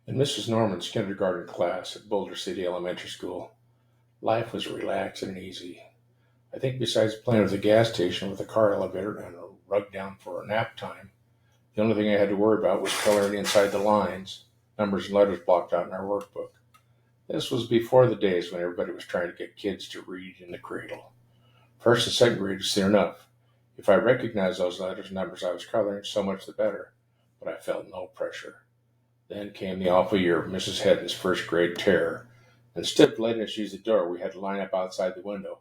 In Mrs. Norman's kindergarten class at Boulder City Elementary School, life was relaxed and easy. I think besides playing with the gas station with a car elevator and a rug down for a nap time, the only thing I had to worry about was coloring inside the lines, numbers and letters blocked out in our workbook. This was before the days when everybody was trying to get kids to read in the cradle. First and second grade was soon enough. If I recognized those letters and numbers I was coloring, so much the better, but I felt no pressure. Then came the awful year of Mrs. Hedden's first grade terror. Instead of letting us use the door, we had to line up outside the window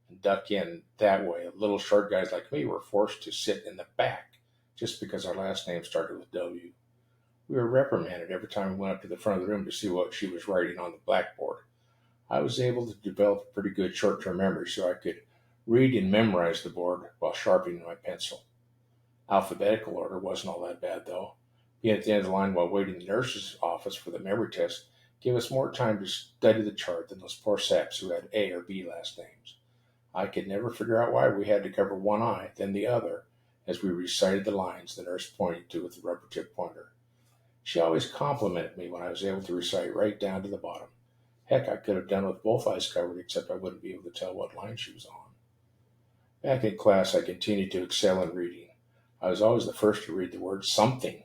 and duck in that way. Little short guys like me were forced to sit in the back just because our last name started with W. We were reprimanded every time we went up to the front of the room to see what she was writing on the blackboard. I was able to develop a pretty good short term memory so I could read and memorize the board while sharpening my pencil. Alphabetical order wasn't all that bad, though. Being at the end of the line while waiting in the nurse's office for the memory test gave us more time to study the chart than those poor saps who had A or B last names. I could never figure out why we had to cover one eye, then the other, as we recited the lines the nurse pointed to with the rubber tip pointer. She always complimented me when I was able to recite right down to the bottom. Heck, I could have done with both eyes covered, except I wouldn't be able to tell what line she was on. Back in class, I continued to excel in reading. I was always the first to read the word something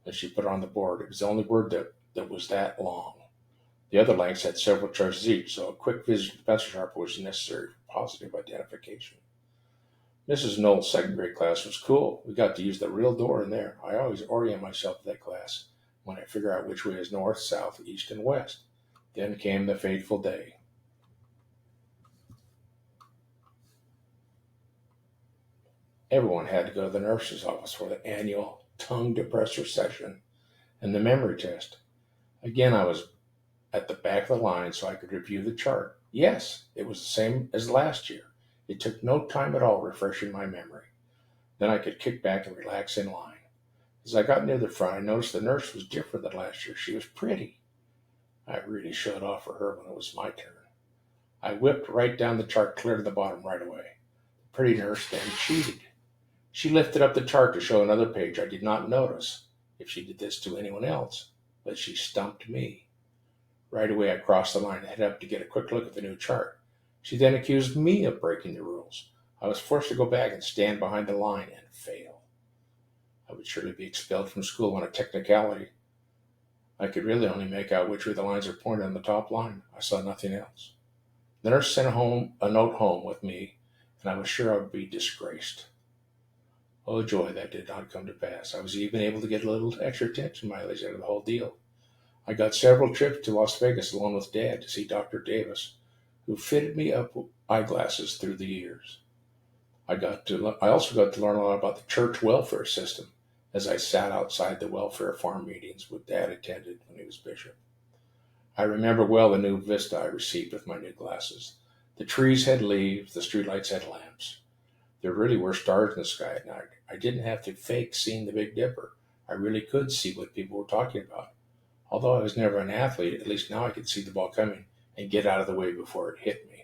that she put on the board. It was the only word that was that long. The other lengths had several choices each, so a quick visit to the pencil sharpener was necessary for positive identification. Mrs. Knowles' second grade class was cool. We got to use the real door in there. I always orient myself to that class when I figure out which way is north, south, east, and west. Then came the fateful day. Everyone had to go to the nurse's office for the annual tongue depressor session and the memory test. Again, I was at the back of the line so I could review the chart. Yes, it was the same as last year. It took no time at all refreshing my memory. Then I could kick back and relax in line. As I got near the front, I noticed the nurse was different than last year. She was pretty. I really showed off for her when it was my turn. I whipped right down the chart clear to the bottom right away. The pretty nurse then cheated. She lifted up the chart to show another page. I did not notice if she did this to anyone else, but she stumped me. Right away, I crossed the line and headed up to get a quick look at the new chart. She then accused me of breaking the rules. I was forced to go back and stand behind the line and fail. I would surely be expelled from school on a technicality. I could really only make out which way the lines are pointed on the top line. I saw nothing else. The nurse sent a note home with me, and I was sure I would be disgraced. Oh joy, that did not come to pass. I was even able to get a little extra attention mileage out of the whole deal. I got several trips to Las Vegas along with Dad to see Dr. Davis, who fitted me up with eyeglasses through the years. I also got to learn a lot about the church welfare system as I sat outside the welfare farm meetings with Dad attended when he was bishop. I remember well the new vista I received with my new glasses. The trees had leaves, the streetlights had lamps. There really were stars in the sky at night. I didn't have to fake seeing the Big Dipper. I really could see what people were talking about. Although I was never an athlete, at least now I could see the ball coming and get out of the way before it hit me.